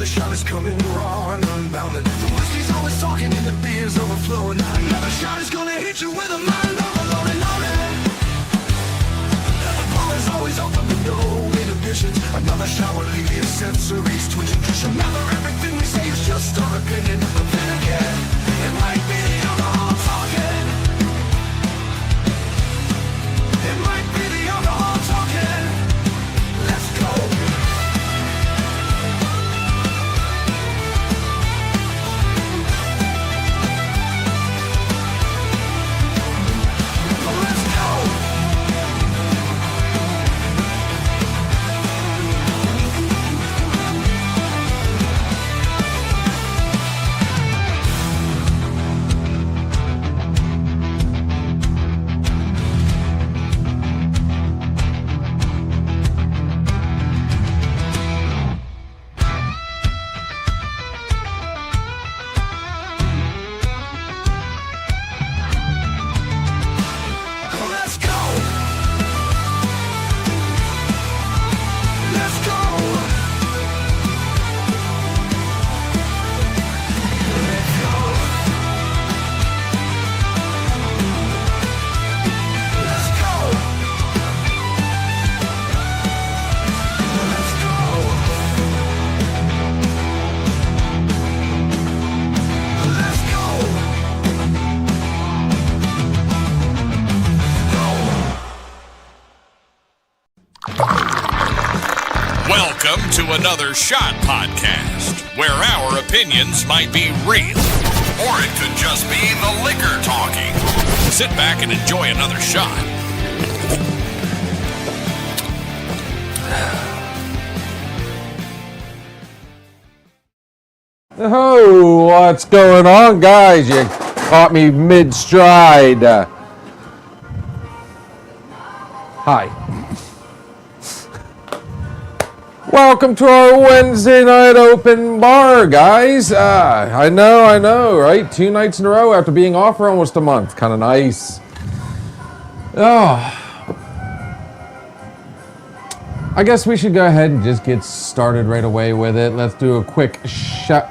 Another shot is coming raw and unbounded. The whiskey's always talking and the beer's overflowing. Another shot is gonna hit you with a mind overloaded, loaded. The bar is always open with no inhibitions. Another shot will leave your sensories twitching. Cause remember, everything we say is just our opinion. But then again, it might be the alcohol talking. It might be the alcohol talking. Let's go. Welcome to another Shot Podcast, where our opinions might be real, or it could just be the liquor talking. Sit back and enjoy another shot. Oh, what's going on, guys? You caught me mid-stride. Hi. Welcome to our Wednesday night open bar, guys. I know, right? 2 nights in a row after being off for almost a month. Kind of nice. Oh. I guess we should go ahead and just get started right away with it. Let's do a quick shot.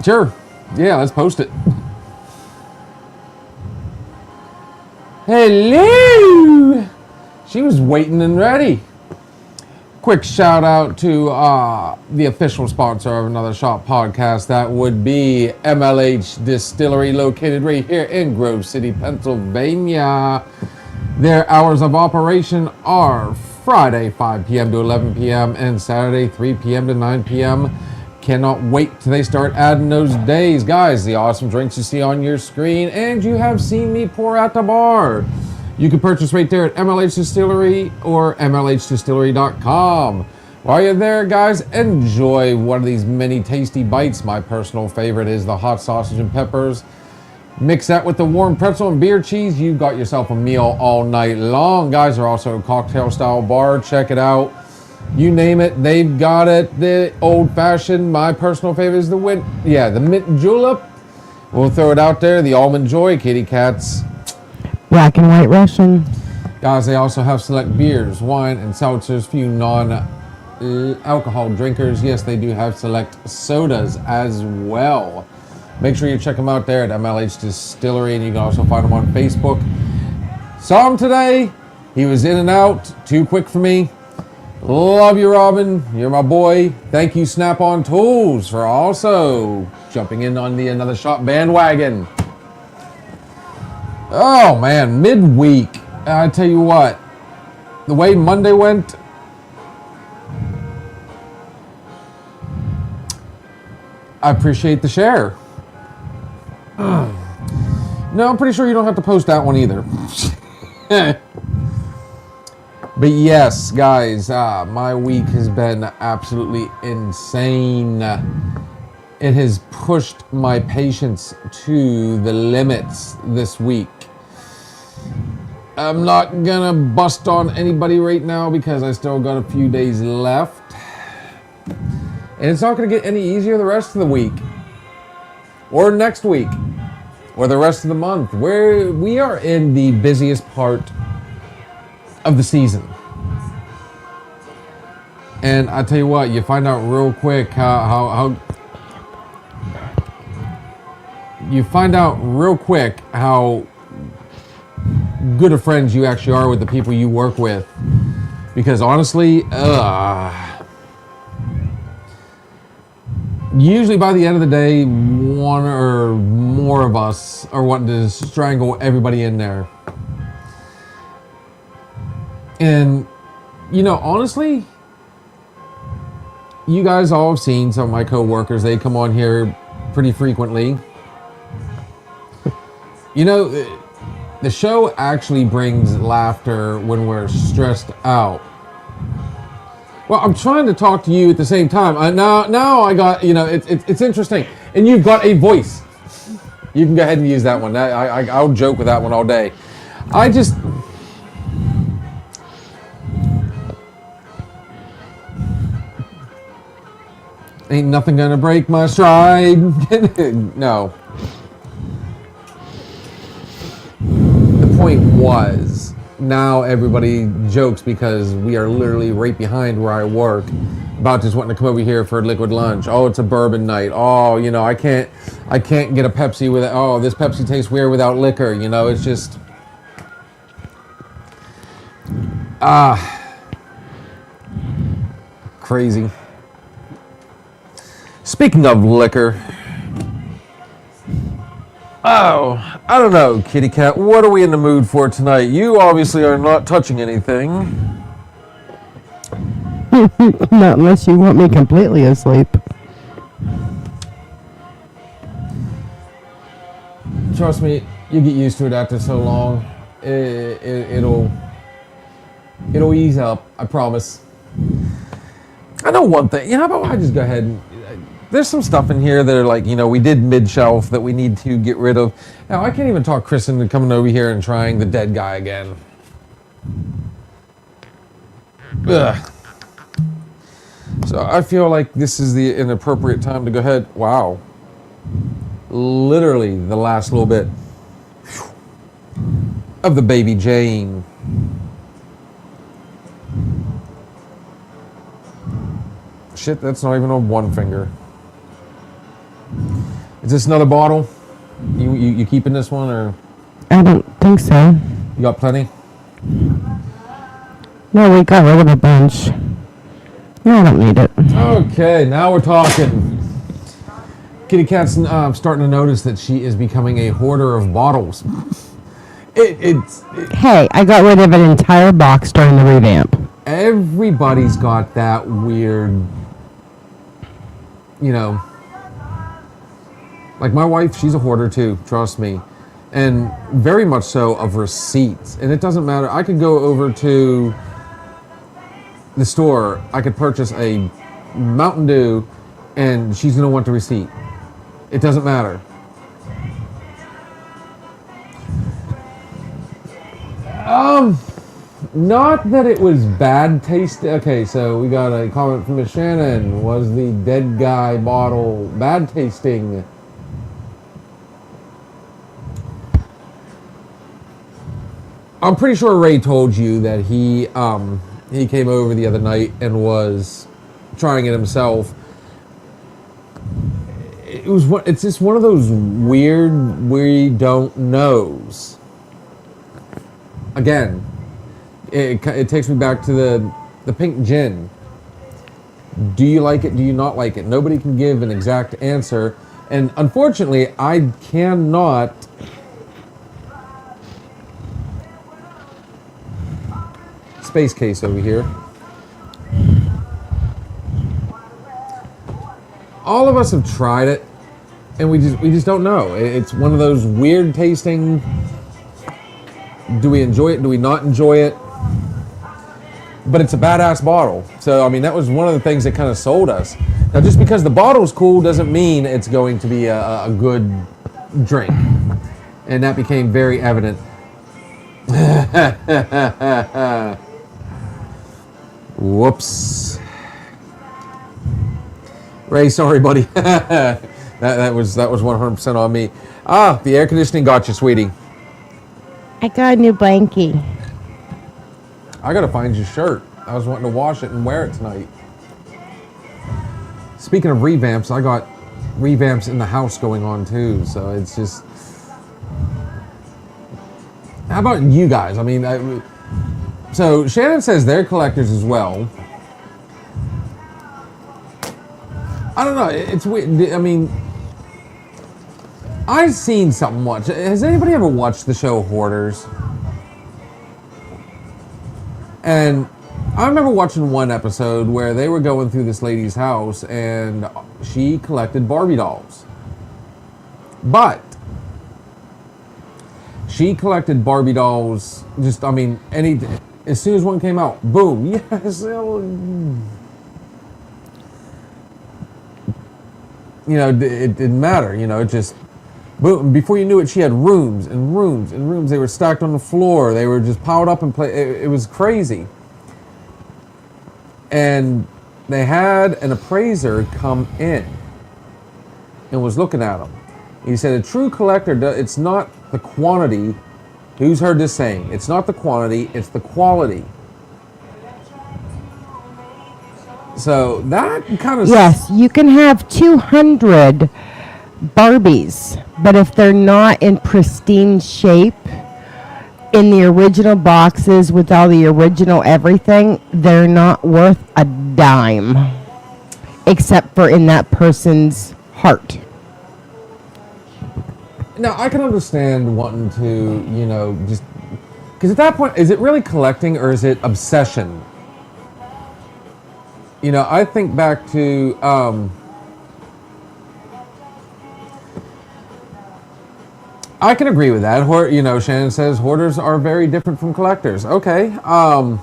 Sure. Yeah, let's post it. Hello! She was waiting and ready. Quick shout out to the official sponsor of Another Shot Podcast. That would be MLH Distillery, located right here in Grove City, Pennsylvania. Their hours of operation are Friday 5 p.m. to 11 p.m. and Saturday 3 p.m. to 9 p.m. Cannot wait till they start adding those days. Guys, the awesome drinks you see on your screen and you have seen me pour at the bar, you can purchase right there at MLH Distillery or MLHdistillery.com. While you're there, guys, enjoy one of these mini tasty bites. My personal favorite is the hot sausage and peppers. Mix that with the warm pretzel and beer cheese. You've got yourself a meal all night long. Guys are also a cocktail style bar. Check it out. You name it, they've got it. The old fashioned, my personal favorite is the mint julep. We'll throw it out there. The almond joy, kitty cats. Black and white Russian. Guys, they also have select beers, wine, and seltzers for you non-alcohol drinkers. Yes, they do have select sodas as well. Make sure you check them out there at MLH Distillery, and you can also find them on Facebook. Saw him today. He was in and out. Too quick for me. Love you, Robin. You're my boy. Thank you, Snap-on Tools, for also jumping in on the Another Shot bandwagon. Oh, man, midweek. I tell you what, the way Monday went, I appreciate the share. No, I'm pretty sure you don't have to post that one either. But yes, guys, my week has been absolutely insane. It has pushed my patience to the limits this week. I'm not gonna bust on anybody right now because I still got a few days left. And it's not gonna get any easier the rest of the week. Or next week. Or the rest of the month. We are in the busiest part of the season. And I tell you what, you find out real quick how good of friends you actually are with the people you work with. Because honestly, usually by the end of the day, one or more of us are wanting to strangle everybody in there. And, you know, honestly, you guys all have seen some of my co-workers. They come on here pretty frequently. You know, the show actually brings laughter when we're stressed out. Well, I'm trying to talk to you at the same time. Now I got, you know, it's interesting. And you've got a voice. You can go ahead and use that one. I'll joke with that one all day. Ain't nothing gonna break my stride. No. The point was, now everybody jokes because we are literally right behind where I work about just wanting to come over here for a liquid lunch. Oh, it's a bourbon night. Oh, you know, I can't get a Pepsi with it. Oh, this Pepsi tastes weird without liquor. You know, it's just crazy. Speaking of liquor, oh, I don't know, kitty cat, what are we in the mood for tonight? You obviously are not touching anything. Not unless you want me completely asleep. Trust me, you get used to it after so long. It'll ease up, I promise. I know one thing, you know, but I just go ahead and... There's some stuff in here that are like, you know, we did mid-shelf that we need to get rid of. Now, I can't even talk Chris into coming over here and trying the dead guy again. Ugh. So I feel like this is an appropriate time to go ahead. Wow. Literally the last little bit of the Baby Jane. Shit, that's not even on one finger. Is this another bottle? You keeping this one, or? I don't think so. You got plenty? No, we got rid of a bunch. No, I don't need it. Okay, now we're talking. Kitty Cat's starting to notice that she is becoming a hoarder of bottles. Hey, I got rid of an entire box during the revamp. Everybody's got that weird, you know, like my wife, she's a hoarder too, trust me. And very much so of receipts. And it doesn't matter. I could go over to the store, I could purchase a Mountain Dew, and she's going to want the receipt. It doesn't matter. Not that it was bad taste. Okay, so we got a comment from Miss Shannon. Was the dead guy bottle bad tasting? I'm pretty sure Ray told you that he came over the other night and was trying it himself. It's just one of those weird we don't knows. Again, it takes me back to the pink gin. Do you like it? Do you not like it? Nobody can give an exact answer, and unfortunately, I cannot. Space case over here. All of us have tried it, and we just don't know. It's one of those weird tasting. Do we enjoy it? Do we not enjoy it? But it's a badass bottle. So I mean, that was one of the things that kind of sold us. Now, just because the bottle's cool doesn't mean it's going to be a good drink, and that became very evident. Whoops. Ray, sorry, buddy. that was 100% on me. Ah, the air conditioning got you, sweetie. I got a new blankie. I gotta find your shirt. I was wanting to wash it and wear it tonight. Speaking of revamps, I got revamps in the house going on too, so it's just... How about you guys? I mean, so Shannon says they're collectors as well. I don't know, it's weird. I mean, I've seen something once. Has anybody ever watched the show Hoarders? And I remember watching one episode where they were going through this lady's house and she collected Barbie dolls. But she collected Barbie dolls just, I mean, as soon as one came out, boom, yes. You know, it didn't matter, you know, it just, boom. Before you knew it, she had rooms and rooms and rooms. They were stacked on the floor. They were just piled up and it was crazy. And they had an appraiser come in and was looking at them. He said, a true collector, it's not the quantity. Who's heard this saying? It's not the quantity, it's the quality. So that kind of... Yes, you can have 200 Barbies, but if they're not in pristine shape, in the original boxes with all the original everything, they're not worth a dime, except for in that person's heart. Now, I can understand wanting to, you know, just... Because at that point, is it really collecting or is it obsession? You know, I think back to... I can agree with that. You know, Shannon says hoarders are very different from collectors. Okay. I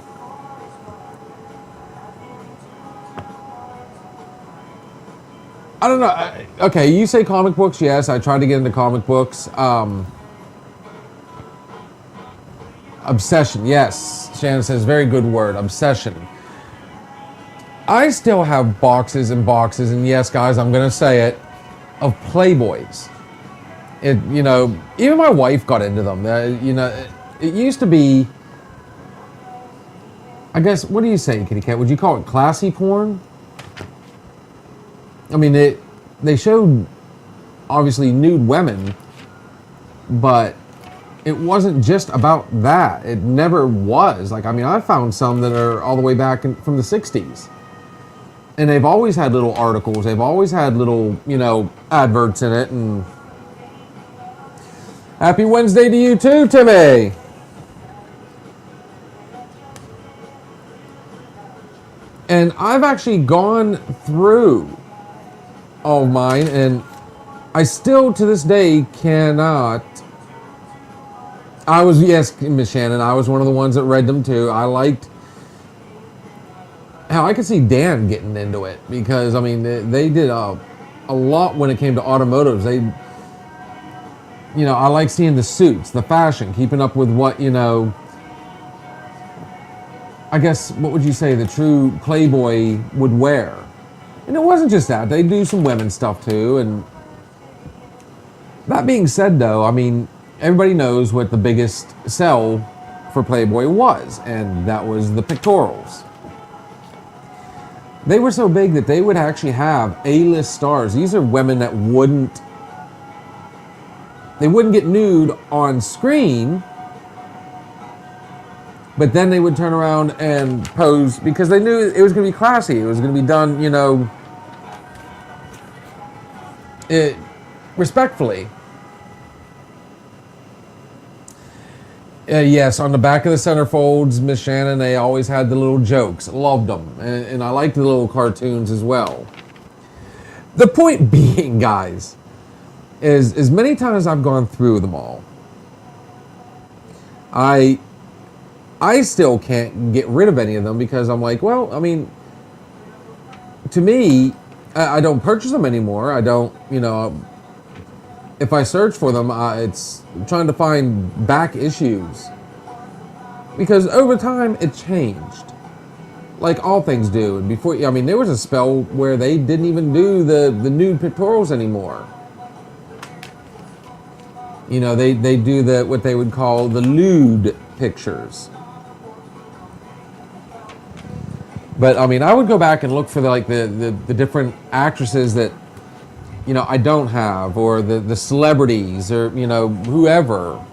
don't know. Okay, you say comic books. Yes, I tried to get into comic books. Obsession. Yes, Shannon says very good word. Obsession. I still have boxes and boxes, and yes, guys, I'm going to say it, of Playboys. It, you know, even my wife got into them. You know, it used to be, I guess, what do you say, Kitty Cat? Would you call it classy porn? I mean, they showed, obviously, nude women, but it wasn't just about that. It never was. Like, I mean, I found some that are all the way back from the 60s. And they've always had little articles. They've always had little, you know, adverts in it. And happy Wednesday to you too, Timmy. And I've actually gone through all of mine, and I still, to this day, cannot. Yes, Miss Shannon, I was one of the ones that read them too. I liked how I could see Dan getting into it, because I mean they did a lot when it came to automotives. They, you know, I like seeing the suits, the fashion, keeping up with what, you know, I guess, what would you say the true Playboy would wear. And it wasn't just that, they do some women stuff too. And that being said though, I mean, everybody knows what the biggest sell for Playboy was, and that was the pectorals. They were so big that they would actually have A-list stars. These are women that wouldn't get nude on screen, but then they would turn around and pose because they knew it was going to be classy. It was going to be done, you know, respectfully. Yes, on the back of the centerfolds, Miss Shannon, they always had the little jokes. Loved them. And I liked the little cartoons as well. The point being, guys, is as many times I've gone through them all, I still can't get rid of any of them because I'm like, well, I mean, to me, I don't purchase them anymore. I don't, you know, if I search for them, it's trying to find back issues. Because over time, it changed. Like all things do. And before, I mean, there was a spell where they didn't even do the nude pictorials anymore. You know, they do what they would call the lewd pictures. But I mean, I would go back and look for the different actresses that, you know, I don't have, or the celebrities, or, you know, whoever.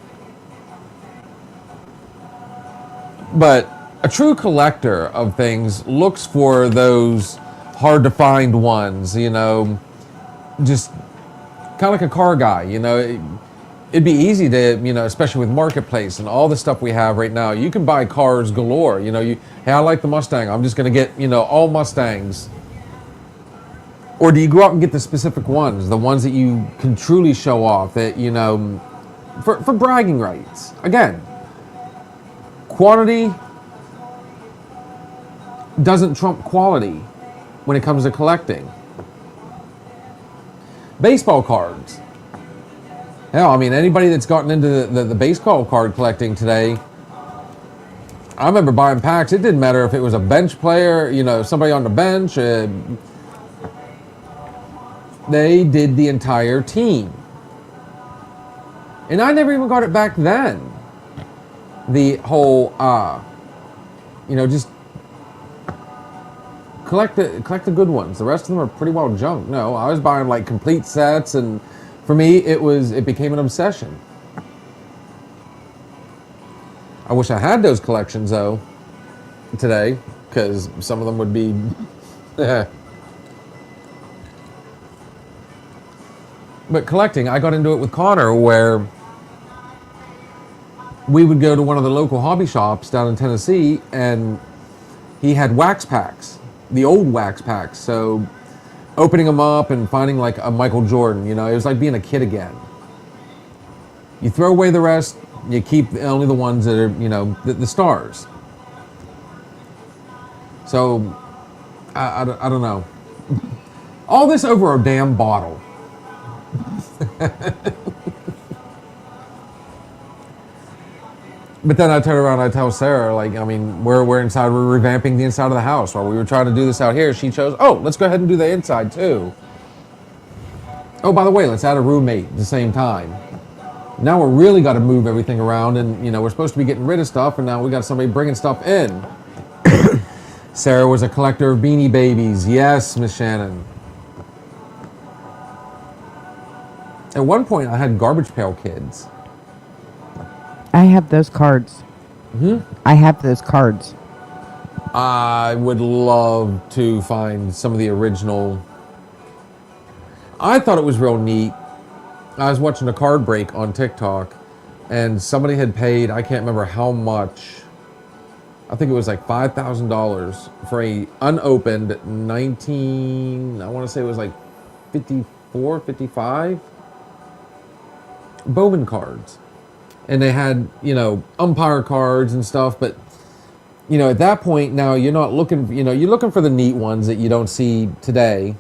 But a true collector of things looks for those hard to find ones, you know, just kind of like a car guy, you know. It'd be easy to, you know, especially with Marketplace and all the stuff we have right now, you can buy cars galore. You know, hey, I like the Mustang. I'm just going to get, you know, all Mustangs. Or do you go out and get the specific ones, the ones that you can truly show off, that, you know, for bragging rights? Again, quantity doesn't trump quality when it comes to collecting. Baseball cards. Hell, I mean, anybody that's gotten into the baseball card collecting today, I remember buying packs. It didn't matter if it was a bench player, you know, somebody on the bench. They did the entire team. And I never even got it back then. The whole, you know, just collect the good ones. The rest of them are pretty well junk. No, I was buying like complete sets, and for me, it became an obsession. I wish I had those collections though today, because some of them would be. But collecting, I got into it with Connor, where we would go to one of the local hobby shops down in Tennessee, and he had wax packs, the old wax packs. So opening them up and finding like a Michael Jordan, you know, it was like being a kid again. You throw away the rest, you keep only the ones that are, you know, the stars. So, I don't know. All this over a damn bottle. But then I turn around and I tell Sarah, like, I mean, we're inside, we're revamping the inside of the house. While we were trying to do this out here, she chose, oh, let's go ahead and do the inside too. Oh, by the way, let's add a roommate at the same time. Now we're really got to move everything around, and, you know, we're supposed to be getting rid of stuff, and now we got somebody bringing stuff in. Sarah was a collector of Beanie Babies. Yes, Miss Shannon. At one point, I had Garbage Pail Kids. I have those cards. I have those cards. I would love to find some of the original. I thought it was real neat. I was watching a card break on TikTok, and somebody had paid, I can't remember how much, I think it was like $5,000 for a unopened I want to say it was like 54, 55 Bowman cards. And they had, you know, umpire cards and stuff, but, you know, at that point now you're not looking, you know, you're looking for the neat ones that you don't see today,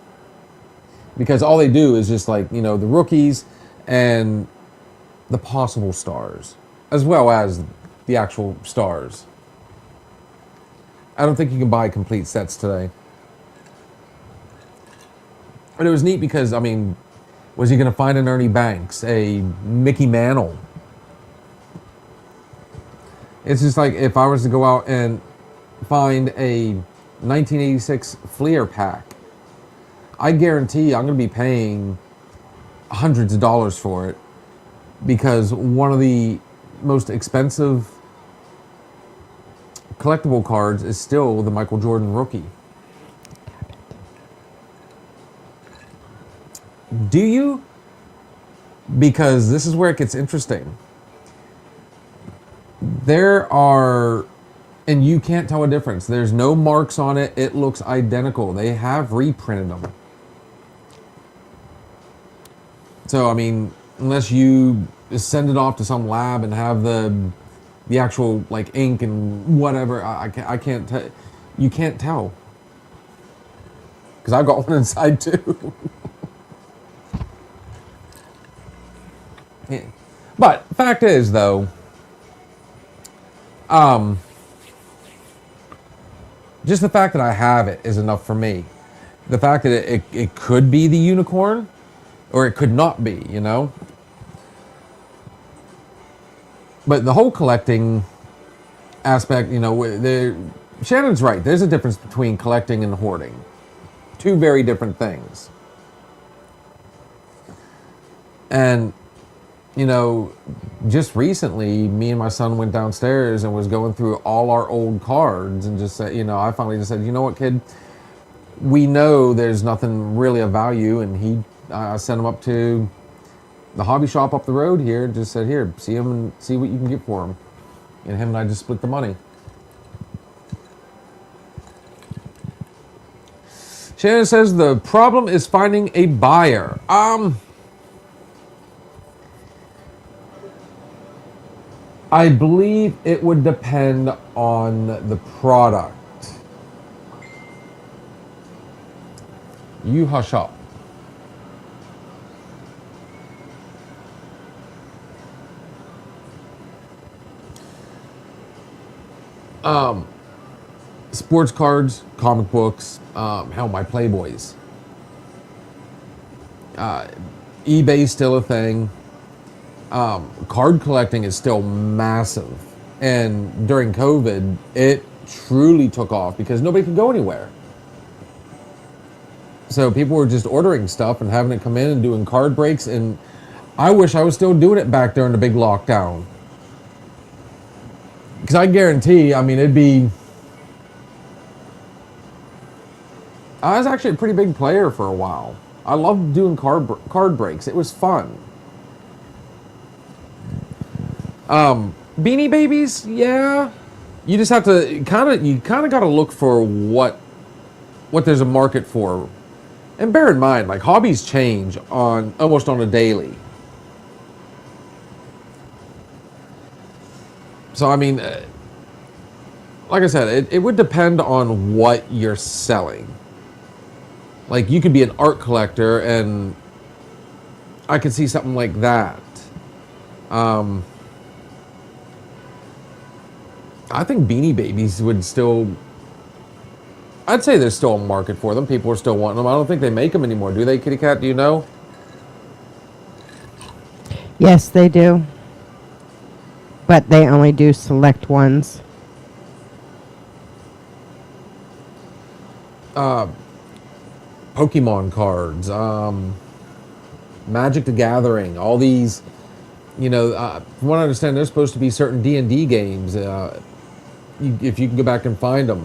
because all they do is just like, you know, the rookies and the possible stars, as well as the actual stars. I don't think you can buy complete sets today. But it was neat because, I mean, was he going to find an Ernie Banks, a Mickey Mantle? It's just like if I was to go out and find a 1986 Fleer pack, I guarantee I'm going to be paying hundreds of dollars for it, because one of the most expensive collectible cards is still the Michael Jordan rookie. Do you? Because this is where it gets interesting. There are, and you can't tell a difference. There's no marks on it. It looks identical. They have reprinted them. So, I mean, unless you send it off to some lab and have the actual, like, ink and whatever, I can't tell. You can't tell. Because I've got one inside, too. Yeah. But, fact is, though, just the fact that I have it is enough for me. The fact that it could be the unicorn, or it could not be, you know? But the whole collecting aspect, you know, Shannon's right. There's a difference between collecting and hoarding. Two very different things. And, you know, just recently, me and my son went downstairs and was going through all our old cards and just said, you know, I finally just said, you know what, kid? We know there's nothing really of value. And I sent him up to the hobby shop up the road here and just said, here, see him and see what you can get for him. And him and I just split the money. Shannon says the problem is finding a buyer. I believe it would depend on the product. You hush up. Sports cards, comic books, hell, my Playboys. eBay's still a thing. Card collecting is still massive. And during COVID, it truly took off because nobody could go anywhere. So people were just ordering stuff and having it come in and doing card breaks. And I wish I was still doing it back during the big lockdown. Because I guarantee, I mean, I was actually a pretty big player for a while. I loved doing card breaks. It was fun. Beanie Babies, yeah. You just have to kind of got to look for what there's a market for. And bear in mind, like, hobbies change almost on a daily. So, I mean, like I said, it would depend on what you're selling. Like, you could be an art collector, and I could see something like that. I think Beanie Babies would still... I'd say there's still a market for them. People are still wanting them. I don't think they make them anymore. Do they, Kitty Cat? Do you know? Yes, they do. But they only do select ones. Pokemon cards, Magic the Gathering, all these, you know, from what I understand, there's supposed to be certain D&D games, if you can go back and find them.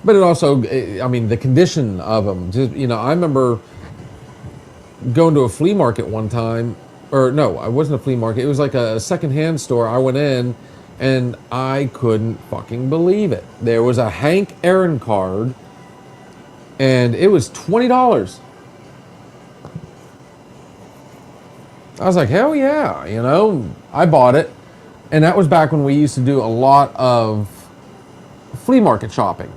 But it also, I mean, the condition of them, just, you know, I remember going to a flea market one time, or no, it wasn't a flea market, it was like a secondhand store. I went in, and I couldn't fucking believe it. There was a Hank Aaron card, and it was $20. I was like, hell yeah, you know, I bought it. And that was back when we used to do a lot of flea market shopping.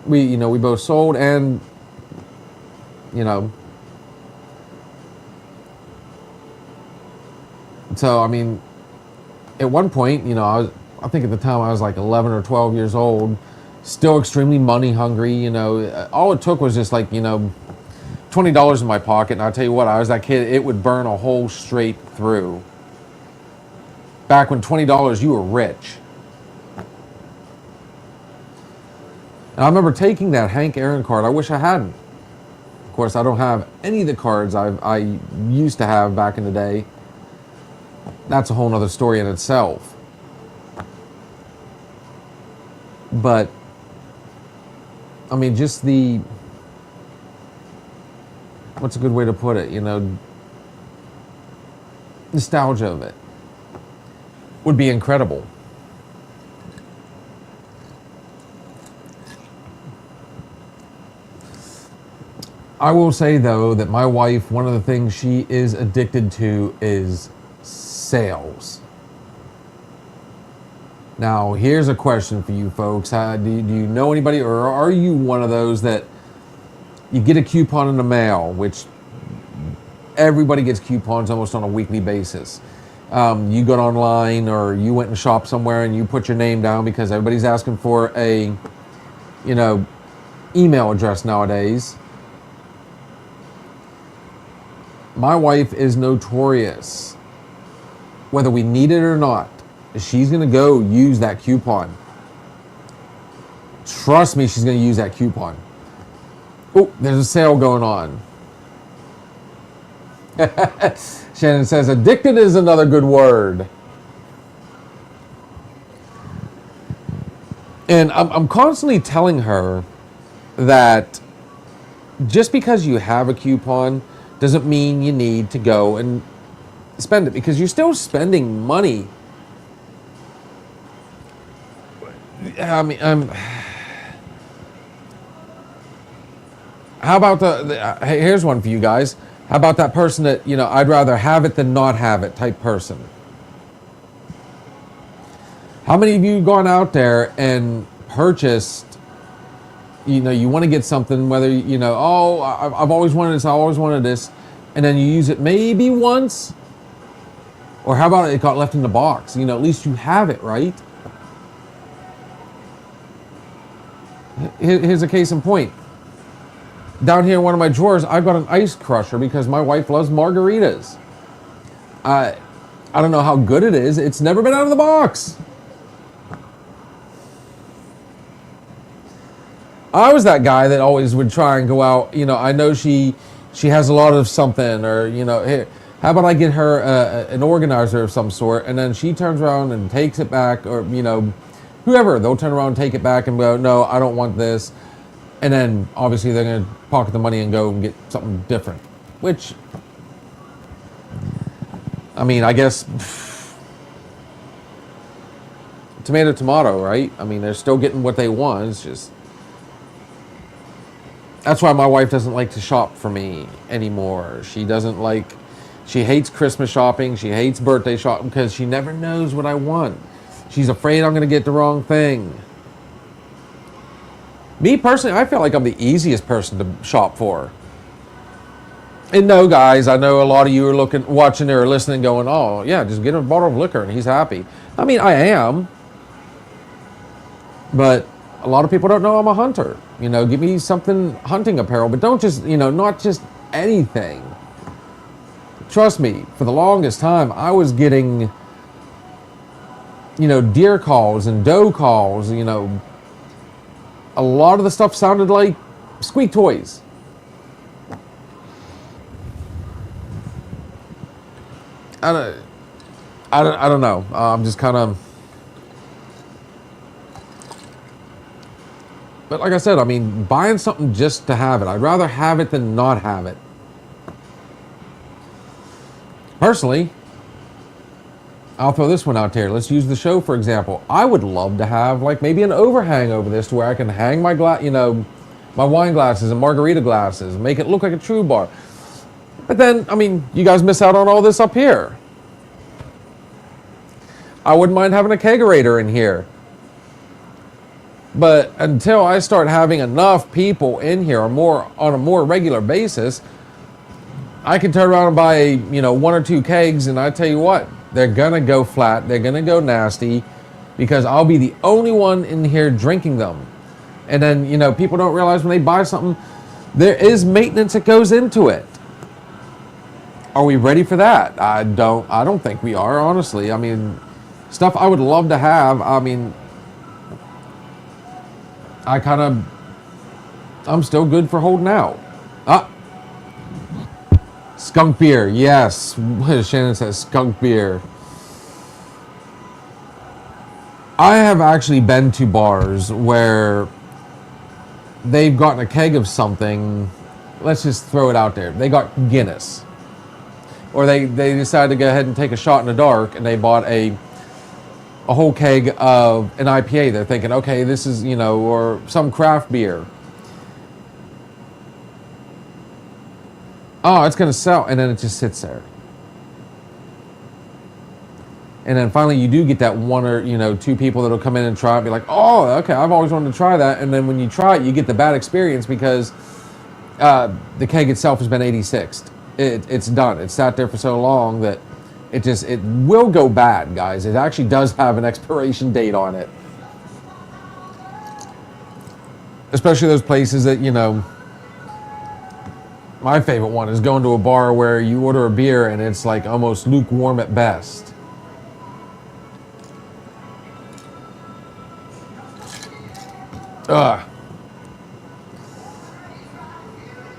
We both sold and, you know. So, I mean, at one point, you know, I think at the time I was like 11 or 12 years old, still extremely money hungry, you know. All it took was just like, you know, $20 in my pocket. And I'll tell you what, I was that kid, it would burn a hole straight through. Back when $20, you were rich. And I remember taking that Hank Aaron card. I wish I hadn't. Of course, I don't have any of the cards I used to have back in the day. That's a whole nother story in itself. But, I mean, just the... What's a good way to put it? You know, nostalgia of it would be incredible. I will say, though, that my wife, one of the things she is addicted to is sales. Now, here's a question for you folks. Do you know anybody, or are you one of those that you get a coupon in the mail, which everybody gets coupons almost on a weekly basis. You go online or you went and shopped somewhere and you put your name down because everybody's asking for a, you know, email address nowadays. My wife is notorious, whether we need it or not, she's going to go use that coupon. Trust me, she's going to use that coupon. Oh, there's a sale going on. Shannon says, addicted is another good word. And I'm constantly telling her that just because you have a coupon doesn't mean you need to go and spend it, because you're still spending money. I mean, how about hey, here's one for you guys. How about that person that, I'd rather have it than not have it type person? How many of you gone out there and purchased, you want to get something, whether, oh, I've always wanted this, I always wanted this, and then you use it maybe once? Or how about it got left in the box? At least you have it, right? Here's a case in point. Down here in one of my drawers, I've got an ice crusher because my wife loves margaritas. I don't know how good it is. It's never been out of the box. I was that guy that always would try and go out. I know she has a lot of something, or here, how about I get her an organizer of some sort, and then she turns around and takes it back, or whoever, they'll turn around and take it back and go, no, I don't want this. And then obviously they're going to pocket the money and go and get something different. Which, I mean, I guess, tomato, right? I mean, they're still getting what they want. It's just, that's why my wife doesn't like to shop for me anymore. She hates Christmas shopping. She hates birthday shopping because she never knows what I want. She's afraid I'm going to get the wrong thing. Me personally, I feel like I'm the easiest person to shop for. And no, guys, I know a lot of you are watching or listening going, oh, yeah, just get him a bottle of liquor and he's happy. I mean, I am. But a lot of people don't know I'm a hunter. Give me something hunting apparel, but don't just, not just anything. Trust me, for the longest time, I was getting, deer calls and doe calls, a lot of the stuff sounded like squeak toys. I don't know. I'm just kind of. But like I said, I mean, buying something just to have it. I'd rather have it than not have it. Personally, I'll throw this one out there. Let's use the show for example. I would love to have like maybe an overhang over this to where I can hang my my wine glasses and margarita glasses, make it look like a true bar. But then, I mean, you guys miss out on all this up here. I wouldn't mind having a kegerator in here. But until I start having enough people in here on a more regular basis, I can turn around and buy, one or two kegs, and I tell you what, they're gonna go flat, they're gonna go nasty, because I'll be the only one in here drinking them. And then, people don't realize when they buy something, there is maintenance that goes into it. Are we ready for that? I don't think we are, honestly. I mean, stuff I would love to have, I mean, I'm still good for holding out. Skunk beer, yes. Shannon says skunk beer. I have actually been to bars where they've gotten a keg of something. Let's just throw it out there. They got Guinness. Or they decided to go ahead and take a shot in the dark, and they bought a whole keg of an IPA. They're thinking, okay, this is, or some craft beer. Oh, it's going to sell. And then it just sits there. And then finally you do get that one or, two people that'll come in and try it and be like, oh, okay, I've always wanted to try that. And then when you try it, you get the bad experience because the keg itself has been 86'd. It's done. It's sat there for so long that it will go bad, guys. It actually does have an expiration date on it. Especially those places that, my favorite one is going to a bar where you order a beer and it's like almost lukewarm at best.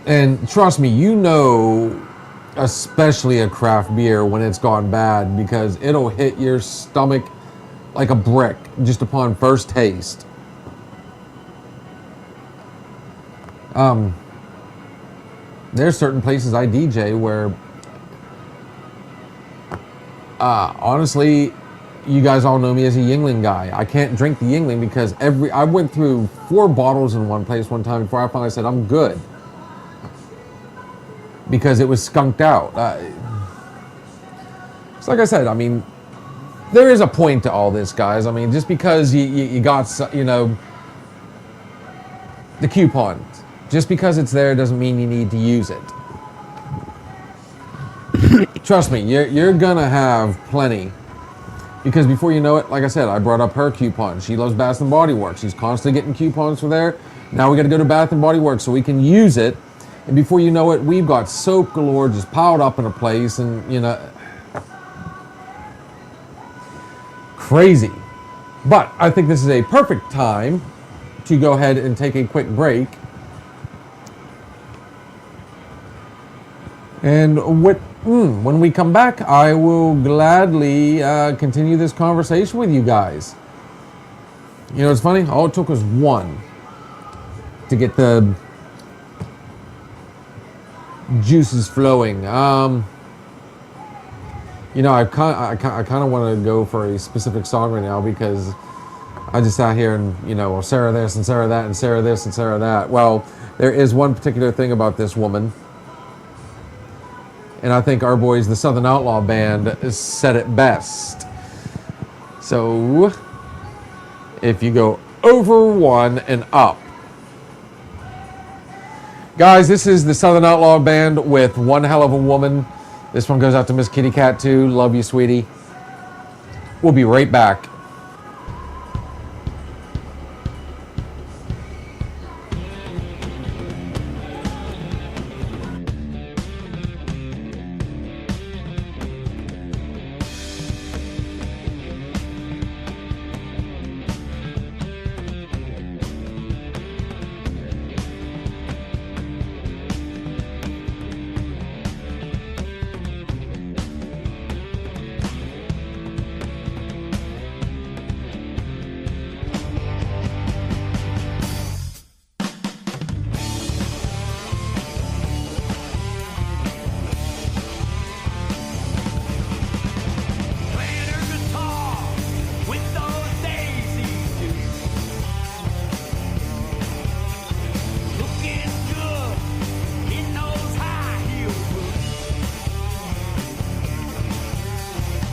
And trust me, you know, especially a craft beer when it's gone bad, because it'll hit your stomach like a brick just upon first taste. There's certain places I DJ where, honestly, you guys all know me as a Yuengling guy. I can't drink the Yuengling because I went through 4 bottles in one place one time before I finally said I'm good, because it was skunked out. So like I said, I mean, there is a point to all this, guys. I mean, just because you got, you know, the coupons, just because it's there doesn't mean you need to use it. Trust me, you're gonna have plenty. Because before you know it, like I said, I brought up her coupon. She loves Bath & Body Works. She's constantly getting coupons for there. Now we got to go to Bath & Body Works so we can use it. And before you know it, we've got soap galore just piled up in a place, and, you know, crazy. But I think this is a perfect time to go ahead and take a quick break. And when we come back, I will gladly continue this conversation with you guys. You know, it's funny. All it took was one to get the juices flowing. You know, I kind of want to go for a specific song right now, because I just sat here and, you know, well, Sarah this and Sarah that and Sarah this and Sarah that. Well, there is one particular thing about this woman. And I think our boys, the Southern Outlaw Band, said it best. So, if you go over 1 and up. Guys, this is the Southern Outlaw Band with One Hell of a Woman. This one goes out to Miss Kitty Cat too. Love you, sweetie. We'll be right back. Playing her guitar with those daisies too. Looking good in those high heel boots.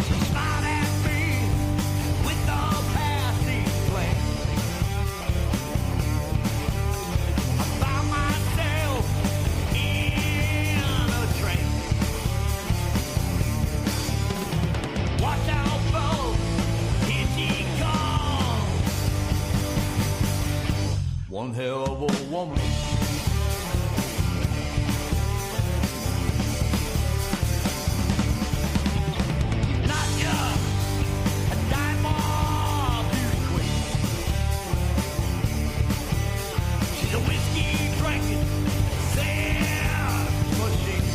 She smiled at me with a passing glance. I found myself in a trance. Watch out, folks, here she comes. One hell of a woman. Not just a diamond beauty queen. She's a whiskey drinking sex machine.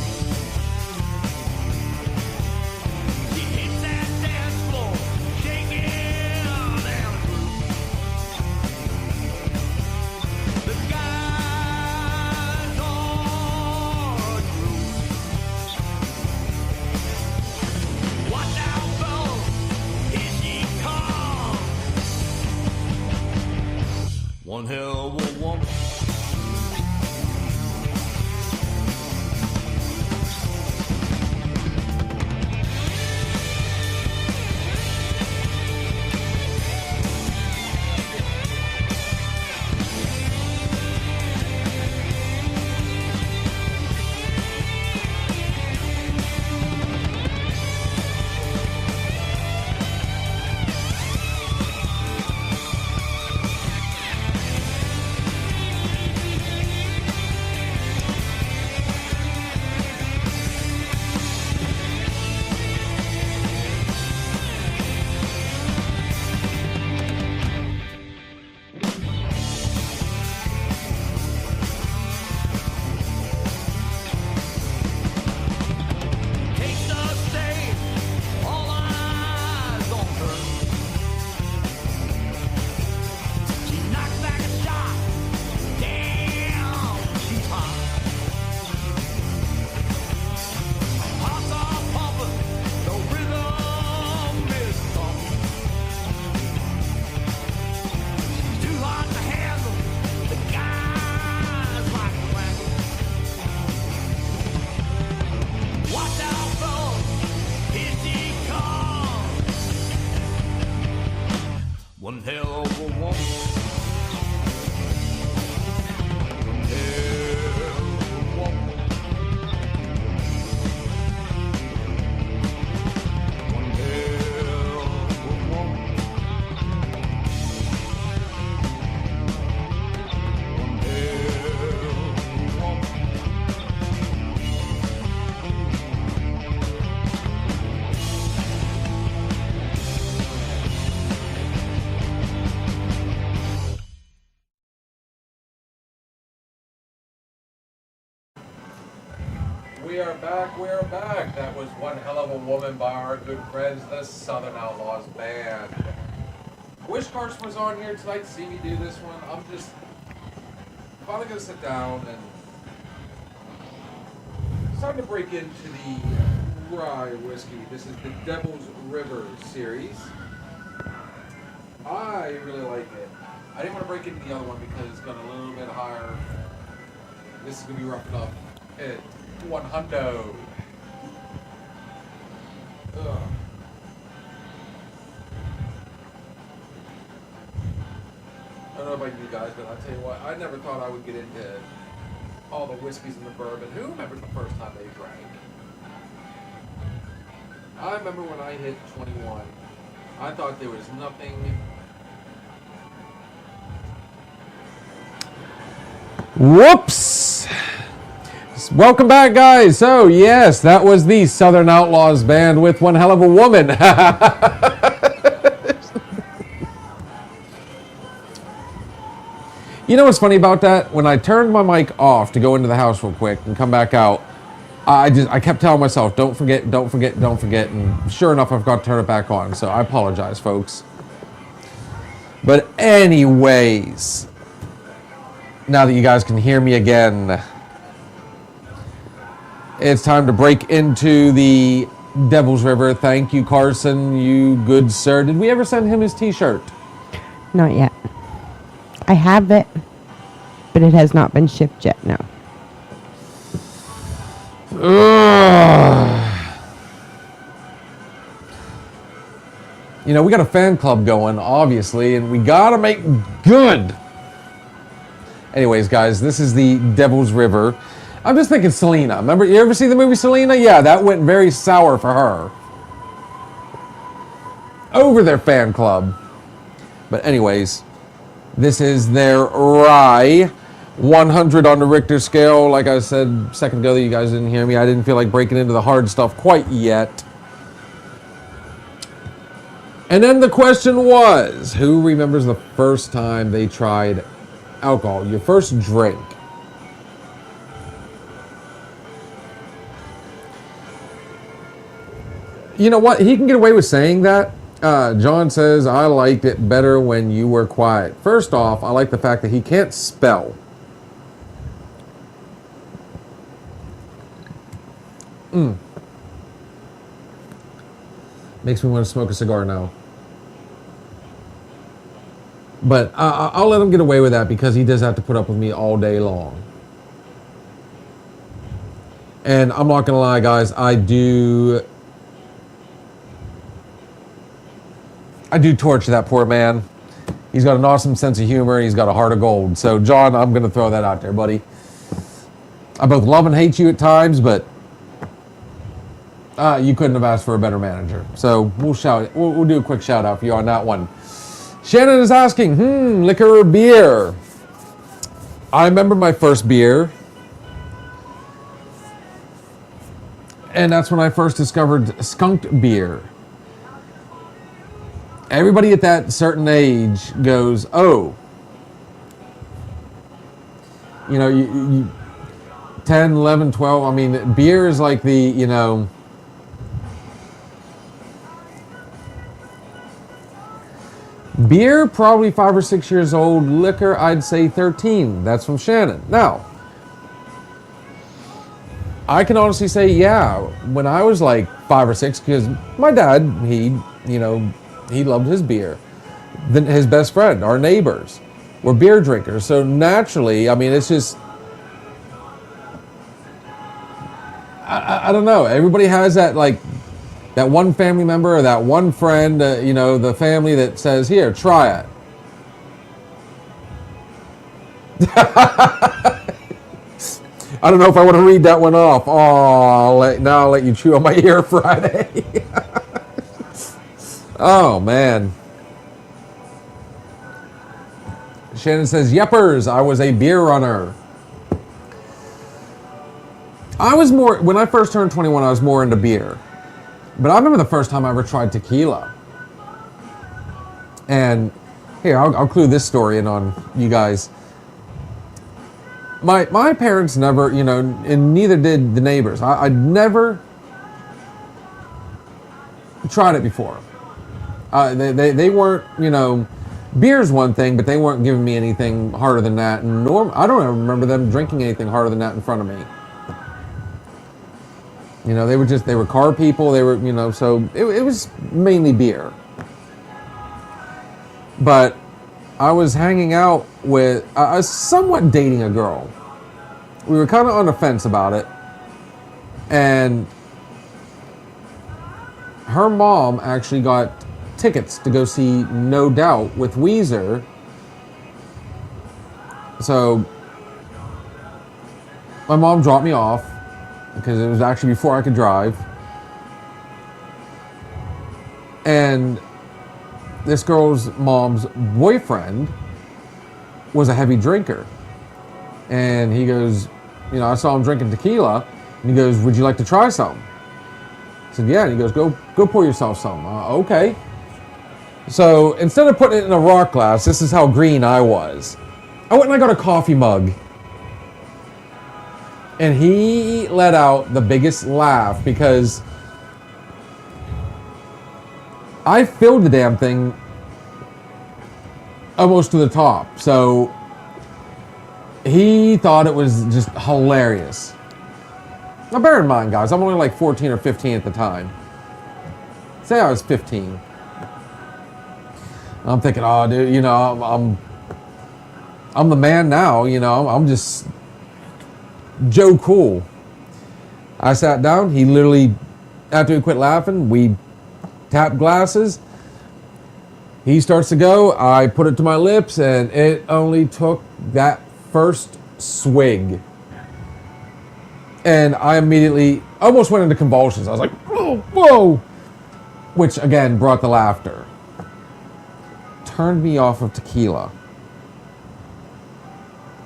She hits that dance floor, shaking and groove. The guy we are back. We are back. That was One Hell of a Woman by our good friends, the Southern Outlaws Band. I wish Carson was on here tonight to see me do this one. I'm just finally going to sit down and it's time to break into the rye whiskey. This is the Devil's River series. I really like it. I didn't want to break into the other one because it's got a little bit higher. This is going to be rough enough at 100. Ugh. I don't know about you guys, but I'll tell you what, I never thought I would get into all the whiskeys and the bourbon. Who remembers the first time they drank? I remember when I hit 21, I thought there was nothing. Whoops! Welcome back, guys. So, yes, that was the Southern Outlaws Band with One Hell of a Woman. You know what's funny about that? When I turned my mic off to go into the house real quick and come back out, I kept telling myself, don't forget, don't forget, don't forget. And sure enough, I forgot to turn it back on. So I apologize, folks. But anyways, now that you guys can hear me again, it's time to break into the Devil's River. Thank you, Carson, you good sir. Did we ever send him his t-shirt? Not yet. I have it, but it has not been shipped yet, no. You know, we got a fan club going, obviously, and we gotta make good. Anyways, guys, this is the Devil's River. I'm just thinking Selena. Remember, you ever see the movie Selena? Yeah, that went very sour for her. Over their fan club. But anyways, this is their rye. 100 on the Richter scale. Like I said a second ago that you guys didn't hear me, I didn't feel like breaking into the hard stuff quite yet. And then the question was, who remembers the first time they tried alcohol? Your first drink. You know what? He can get away with saying that. John says, I liked it better when you were quiet. First off, I like the fact that he can't spell. Makes me want to smoke a cigar now. But I'll let him get away with that because he does have to put up with me all day long. And I'm not going to lie, guys, I do torture that poor man. He's got an awesome sense of humor. He's got a heart of gold. So, John, I'm going to throw that out there, buddy. I both love and hate you at times, but you couldn't have asked for a better manager. So we'll do a quick shout out for you on that one. Shannon is asking, liquor or beer? I remember my first beer. And that's when I first discovered skunk beer. Everybody at that certain age goes, oh, you know, you 10, 11, 12, I mean, beer is like the, you know, beer, probably 5 or 6 years old. Liquor, I'd say 13. That's from Shannon. Now, I can honestly say, yeah, when I was like 5 or 6, because my dad, he loved his beer. Then his best friend, our neighbors, were beer drinkers. So naturally, I mean, it's just, I don't know. Everybody has that, like, that one family member or that one friend, you know, the family that says, here, try it. I don't know if I want to read that one off. Oh, now I'll let you chew on my ear Friday. Oh, man. Shannon says, Yeppers, I was a beer runner. When I first turned 21, I was more into beer. But I remember the first time I ever tried tequila. And here, I'll clue this story in on you guys. My parents never, you know, and neither did the neighbors. I'd never tried it before. They weren't, you know, beer's one thing, but they weren't giving me anything harder than that. And I don't ever remember them drinking anything harder than that in front of me. You know, they were car people. They were, you know, so it was mainly beer. But I was hanging out with, I was somewhat dating a girl. We were kind of on the fence about it. And her mom actually got tickets to go see No Doubt with Weezer. So my mom dropped me off because it was actually before I could drive. And this girl's mom's boyfriend was a heavy drinker. And he goes, you know, I saw him drinking tequila. And he goes, would you like to try some? I said, yeah. And he goes, go pour yourself some. Okay. So instead of putting it in a rock glass, this is how green I was. I went and I got a coffee mug. And he let out the biggest laugh because I filled the damn thing almost to the top. So he thought it was just hilarious. Now bear in mind, guys, I'm only like 14 or 15 at the time. Say I was 15. I'm thinking, oh, dude, you know, I'm the man now. You know, I'm just Joe Cool. I sat down. He literally, after he quit laughing, we tapped glasses. He starts to go. I put it to my lips, and it only took that first swig. And I immediately almost went into convulsions. I was like, whoa, whoa, which again brought the laughter. Turned me off of tequila.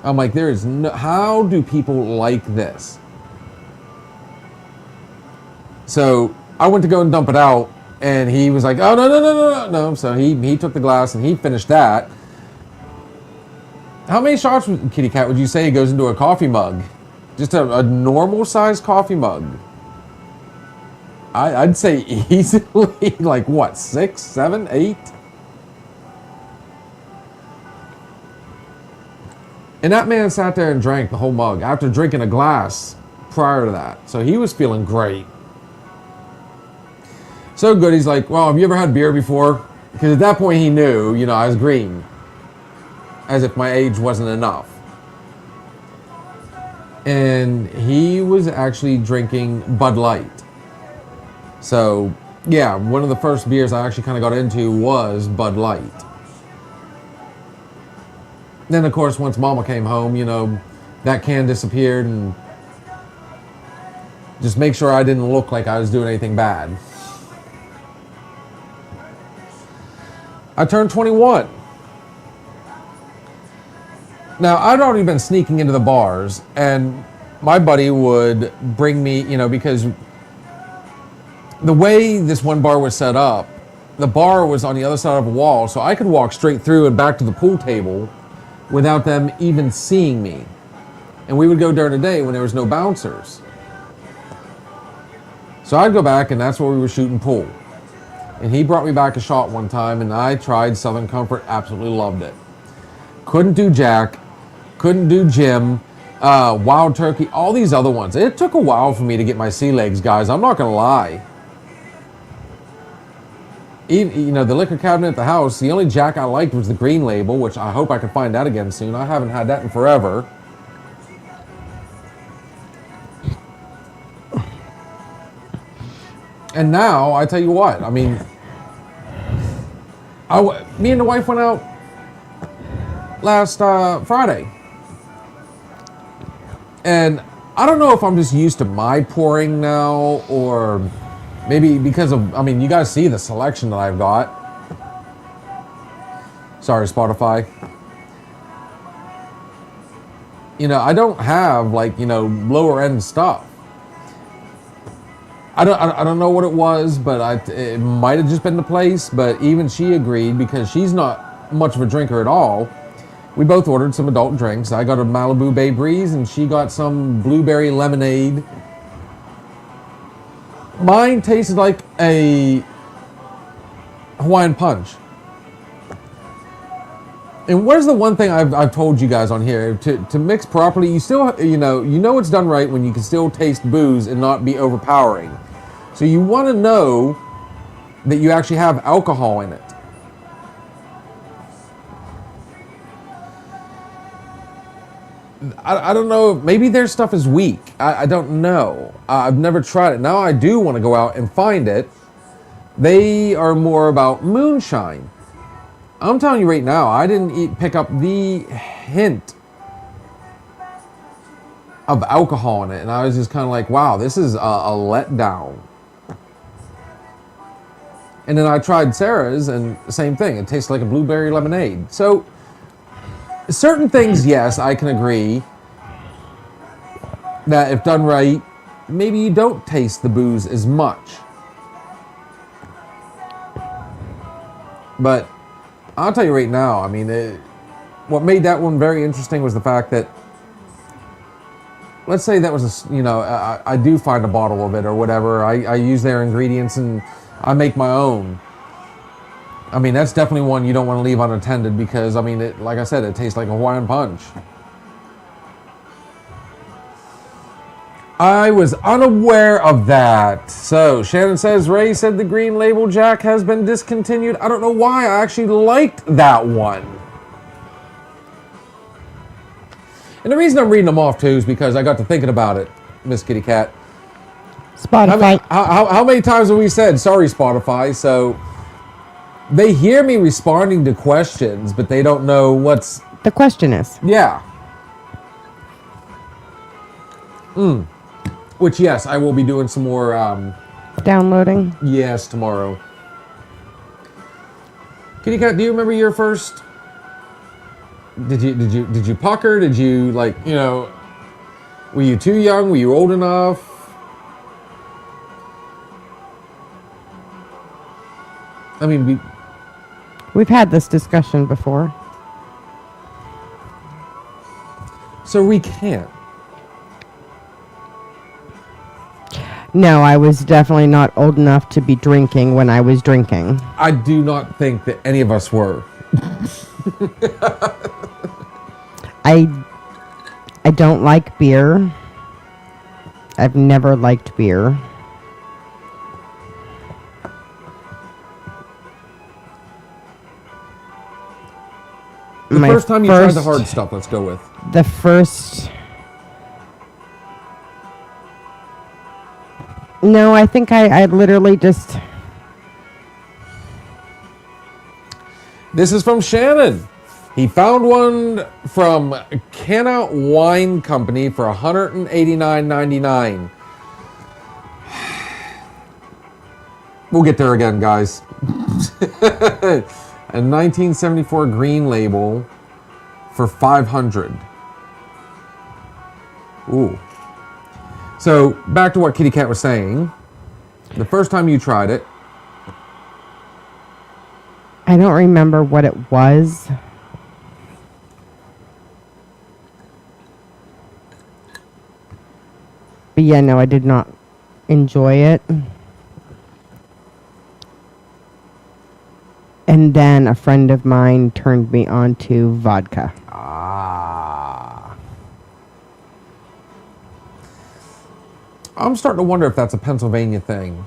I'm like, there is no, how do people like this? So I went to go and dump it out, and he was like, oh, no. So he took the glass and he finished that. How many shots, Kitty Cat, would you say goes into a coffee mug? Just a normal sized coffee mug. I'd say easily like what, 6, 7, 8? And that man sat there and drank the whole mug after drinking a glass prior to that. So he was feeling great. So good, he's like, well, have you ever had beer before? Because at that point he knew, you know, I was green. As if my age wasn't enough. And he was actually drinking Bud Light. So, yeah, one of the first beers I actually kind of got into was Bud Light. Then, of course, once Mama came home, you know, that can disappeared, and just make sure I didn't look like I was doing anything bad. I turned 21. Now, I'd already been sneaking into the bars, and my buddy would bring me, you know, because the way this one bar was set up, the bar was on the other side of a wall, so I could walk straight through and back to the pool table without them even seeing me. And we would go during the day when there was no bouncers. So I'd go back, and that's where we were shooting pool. And he brought me back a shot one time, and I tried Southern Comfort, absolutely loved it. Couldn't do Jack, couldn't do Jim, Wild Turkey, all these other ones. It took a while for me to get my sea legs, guys. I'm not gonna lie. Even, you know, the liquor cabinet at the house, the only Jack I liked was the Green Label, which I hope I can find that again soon. I haven't had that in forever. And now, I tell you what, I mean, me and the wife went out last Friday. And I don't know if I'm just used to my pouring now, or maybe because of, I mean, you guys see the selection that I've got. Sorry, Spotify. You know, I don't have, like, you know, lower end stuff. I don't know what it was, but it might have just been the place, but even she agreed, because she's not much of a drinker at all. we both ordered some adult drinks. I got a Malibu Bay Breeze, and she got some blueberry lemonade. Mine tasted like a Hawaiian Punch. And what is the one thing I've told you guys on here? To mix properly, you still, you know it's done right when you can still taste booze and not be overpowering. So you want to know that you actually have alcohol in it. I don't know, maybe their stuff is weak. I don't know. I've never tried it. Now I do want to go out and find it. They are more about moonshine. I'm telling you right now, I didn't pick up the hint of alcohol in it. And I was just kind of like, wow, this is a letdown. And then I tried Sarah's, and same thing. It tastes like a blueberry lemonade. So, certain things, yes, I can agree that if done right, maybe you don't taste the booze as much. But I'll tell you right now, I mean, what made that one very interesting was the fact that, let's say that was I do find a bottle of it or whatever. I use their ingredients and I make my own. I mean, that's definitely one you don't want to leave unattended because, I mean, like I said, it tastes like a Hawaiian Punch. I was unaware of that. So, Shannon says, Ray said the Green Label Jack has been discontinued. I don't know why. I actually liked that one. And the reason I'm reading them off, too, is because I got to thinking about it, Miss Kitty Cat. Spotify. How many times have we said, sorry, Spotify? So, they hear me responding to questions, but they don't know what's... The question is. Yeah. Which, yes, I will be doing some more... Downloading? Yes, tomorrow. Kitty Cat, do you remember your first... Did you pucker? Did you, like, were you too young? Were you old enough? I mean, We've had this discussion before. So recant. No, I was definitely not old enough to be drinking when I was drinking. I do not think that any of us were. I don't like beer. I've never liked beer. The first time you tried the hard stuff, let's go with. The first... No, I think I literally just... This is from Shannon. He found one from Canna Wine Company for $189.99. We'll get there again, guys. A 1974 Green Label for $500. Ooh. So, back to what Kitty Cat was saying. The first time you tried it. I don't remember what it was. But yeah, no, I did not enjoy it. And then a friend of mine turned me on to vodka. Ah. I'm starting to wonder if that's a Pennsylvania thing.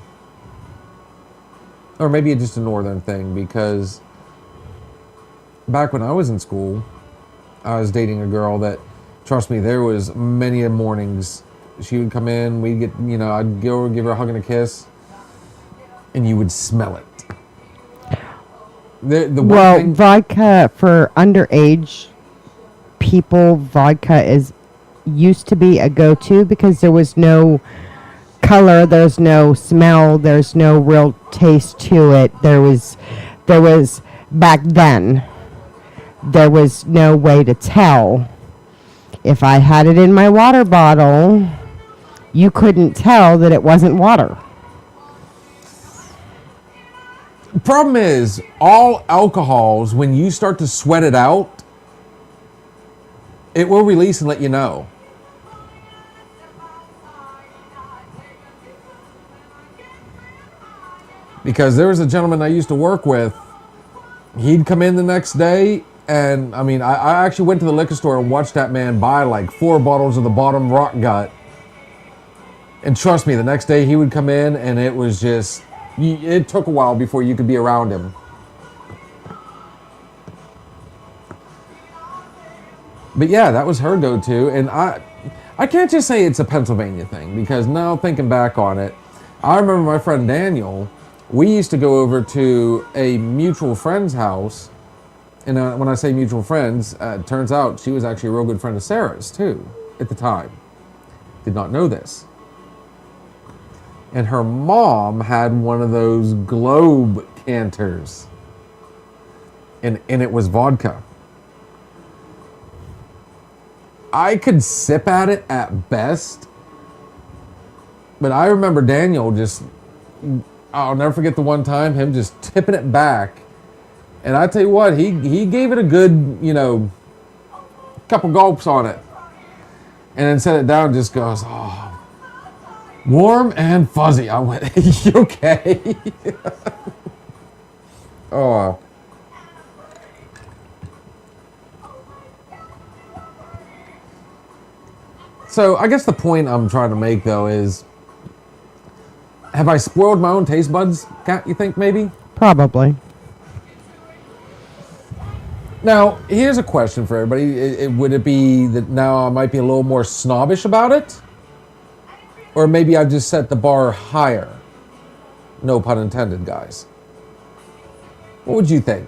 Or maybe it's just a northern thing, because back when I was in school, I was dating a girl that, trust me, there was many mornings she would come in, we'd get, I'd go give her a hug and a kiss, and you would smell it. Well, vodka for underage people, vodka used to be a go-to because there was no color, there's no smell, there's no real taste to it. There was back then, there was no way to tell. If I had it in my water bottle, you couldn't tell that it wasn't water. The problem is, all alcohols, when you start to sweat it out, it will release and let you know. Because there was a gentleman I used to work with. He'd come in the next day, and I mean, I actually went to the liquor store and watched that man buy like 4 bottles of the bottom rock gut. And trust me, the next day he would come in, and it was just, it took a while before you could be around him. But yeah, that was her go-to, and I can't just say it's a Pennsylvania thing, because now thinking back on it, I remember my friend Daniel. We used to go over to a mutual friend's house, and when I say mutual friends, it turns out she was actually a real good friend of Sarah's too, at the time. Did not know this. And her mom had one of those globe canters, and it was vodka. I could sip at it at best, but I remember Daniel just, I'll never forget the one time, him just tipping it back. And I tell you what, he gave it a good, couple gulps on it. And then set it down and just goes, oh, warm and fuzzy. I went, you okay? Oh. So I guess the point I'm trying to make, though, is, have I spoiled my own taste buds, Kat, you think, maybe? Probably. Now, here's a question for everybody. Would it be that now I might be a little more snobbish about it? Or maybe I've just set the bar higher? No pun intended, guys. What would you think?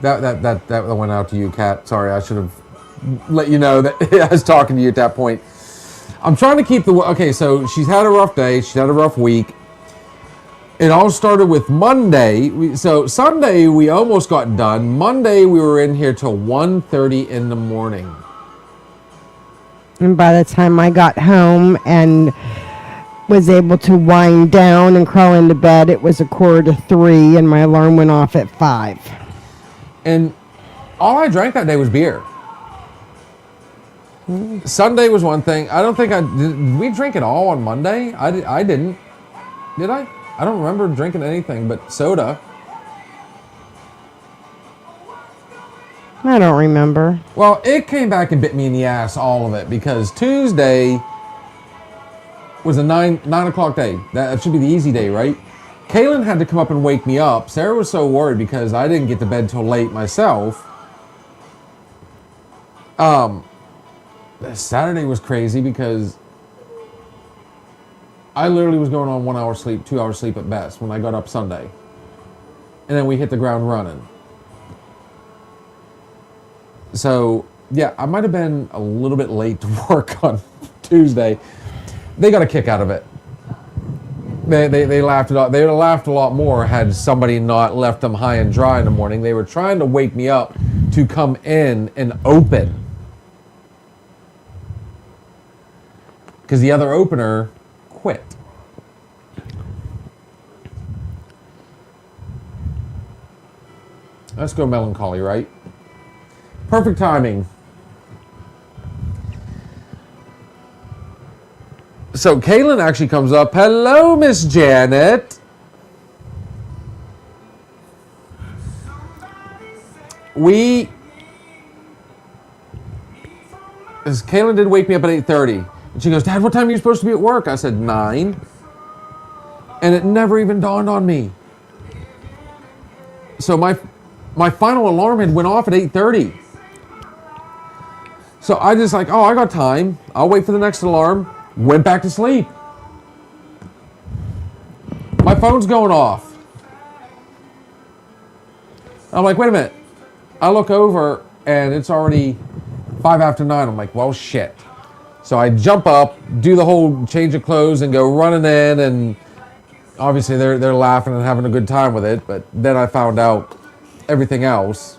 That went out to you, Kat. Sorry, I should have let you know that I was talking to you at that point. I'm trying to keep the... Okay, so she's had a rough day. She's had a rough week. It all started with Monday. So Sunday, we almost got done. Monday, we were in here till 1:30 in the morning. And by the time I got home and was able to wind down and crawl into bed, it was 2:45, and my alarm went off at 5. And all I drank that day was beer. Sunday was one thing. I don't think did we drink it all on Monday? I didn't. Did I? I don't remember drinking anything but soda. I don't remember. Well, it came back and bit me in the ass, all of it, because Tuesday was a 9 o'clock day. That should be the easy day, right? Kaylin had to come up and wake me up. Sarah was so worried because I didn't get to bed till late myself. Saturday was crazy because I literally was going on 1 hour sleep, 2 hours sleep at best when I got up Sunday. And then we hit the ground running. So, yeah, I might have been a little bit late to work on Tuesday. They got a kick out of it. They laughed it off. They would have laughed a lot more had somebody not left them high and dry in the morning. They were trying to wake me up to come in and open. Because the other opener quit. Let's go melancholy, right? Perfect timing. So Kaylin actually comes up. Hello, Miss Janet. Kaylin did wake me up at 8:30. And she goes, Dad, what time are you supposed to be at work? I said 9. And it never even dawned on me. So my final alarm had went off at 8:30. So I just like, I got time. I'll wait for the next alarm. Went back to sleep. My phone's going off. I'm like, wait a minute. I look over and it's already 5 after 9. I'm like, well, shit. So I jump up, do the whole change of clothes and go running in, and obviously they're laughing and having a good time with it, but then I found out everything else.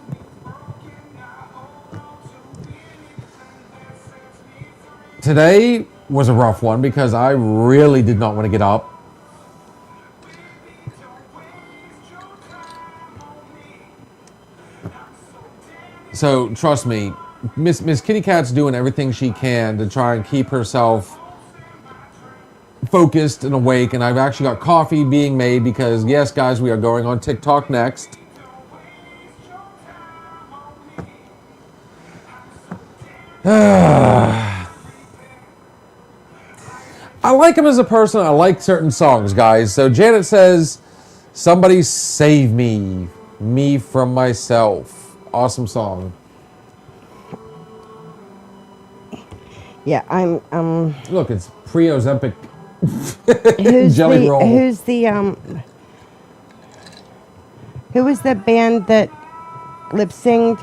Today was a rough one because I really did not want to get up. So trust me, Miss Kitty Cat's doing everything she can to try and keep herself focused and awake. And I've actually got coffee being made because, yes, guys, we are going on TikTok next. I like him as a person. I like certain songs, guys. So Janet says, "Somebody save me, me from myself." Awesome song. Yeah, I'm. Look, it's pre-Ozempic Who's jelly the, roll. Who's the Who was the band that lip synced?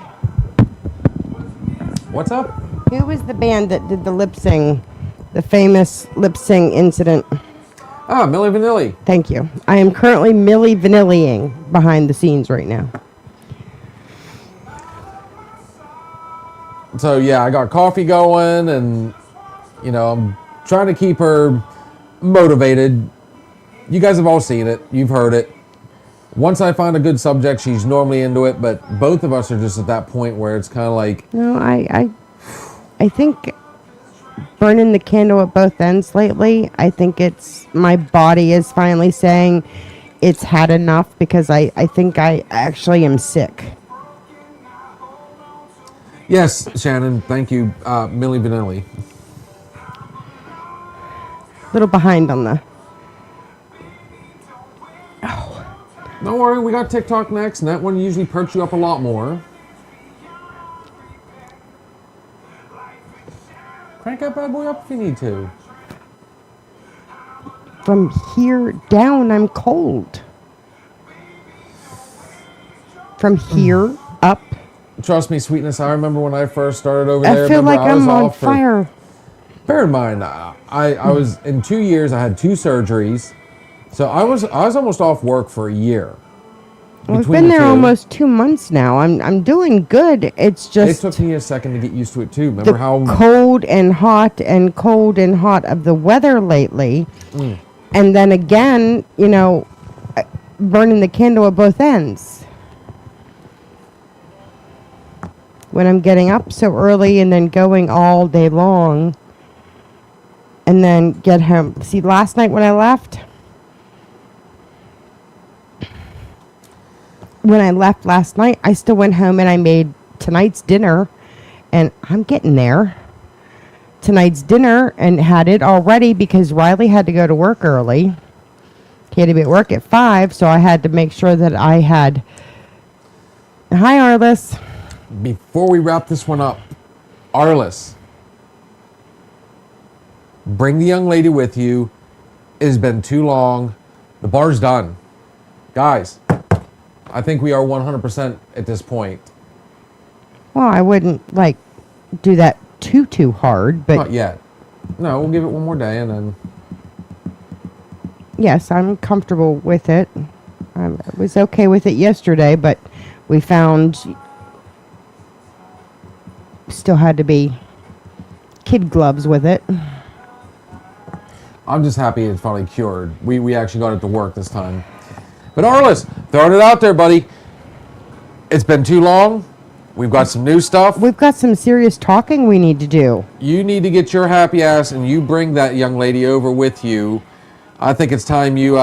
What's up? Who was the band that did the lip sing, the famous lip sing incident? Ah, Milli Vanilli. Thank you. I am currently Milli Vanilli-ing behind the scenes right now. So yeah, I got coffee going, and I'm trying to keep her motivated. You guys have all seen it. You've heard it. Once I find a good subject, she's normally into it, but both of us are just at that point where it's kind of like, No, I think burning the candle at both ends lately. I think it's my body is finally saying it's had enough because I think I actually am sick. yes, Shannon, thank you, Milli Vanilli. Little behind on the. Don't worry, we got TikTok next, and that one usually perks you up a lot more. Crank that bad boy up if you need to. From here down, I'm cold. From here up, Trust me, sweetness, I remember when I first started over I there. feel remember like I was I'm on off for- fire. Bear in mind, I was in 2 years. I had 2 surgeries, so I was almost off work for a year. Well, I've Between been the there two. almost 2 months now. I'm doing good. It's It just took me a second to get used to it too. Remember the how? cold and hot of the weather lately. And then again, burning the candle at both ends. When I'm getting up so early and then going all day long and then get home. See, last night when I left, last night, I still went home and I made tonight's dinner, and I'm getting there. Tonight's dinner and had it all ready because Riley had to go to work early. He had to be at work at 5, so I had to make sure that I had. Hi, Arliss. Before we wrap this one up, Arliss, bring the young lady with you. It has been too long. The bar's done, guys. I think we are 100% at this point. Well, I wouldn't do that too hard, but Not yet. No, we'll give it one more day and then. yes, I'm comfortable with it. I was okay with it yesterday, but we found still had to be kid gloves with it. I'm just happy it's finally cured. We actually got it to work this time. But Arliss, throwing it out there, buddy. It's been too long. We've got some new stuff. We've got some serious talking we need to do. You need to get your happy ass and you bring that young lady over with you. I think it's time you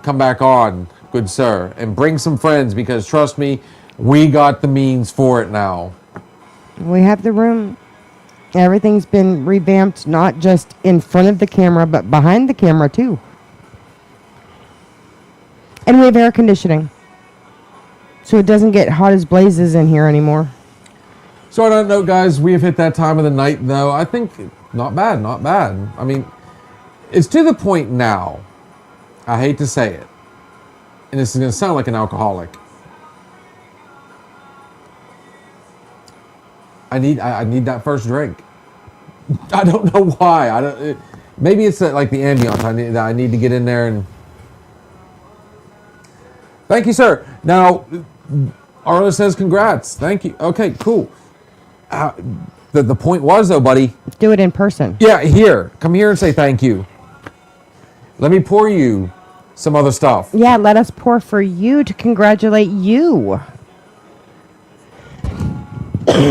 come back on, good sir, and bring some friends because trust me, we got the means for it now. We have the room. Everything's been revamped, not just in front of the camera, but behind the camera too. And we have air conditioning. So it doesn't get hot as blazes in here anymore. So on that note, guys, we have hit that time of the night, though. I think not bad, not bad. I mean, it's to the point now. I hate to say it, and this is going to sound like an alcoholic. I need that first drink. I don't know why. Maybe it's like the ambiance. I need to get in there and. Thank you, sir. Now, Arla says congrats. Thank you. Okay, cool. The point was, though, buddy. Do it in person. Yeah, here. Come here and say thank you. Let me pour you some other stuff. Yeah, let us pour for you to congratulate you.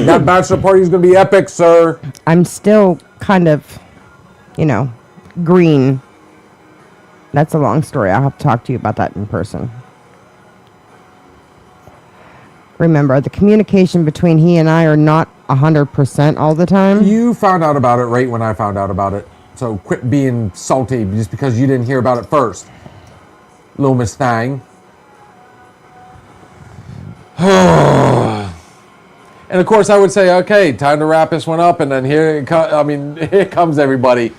That bachelor party is going to be epic, sir. I'm still kind of, green. That's a long story. I'll have to talk to you about that in person. Remember, the communication between he and I are not 100% all the time. You found out about it right when I found out about it. So quit being salty just because you didn't hear about it first. Little Miss Thang. And of course I would say, okay, time to wrap this one up, and then here comes everybody.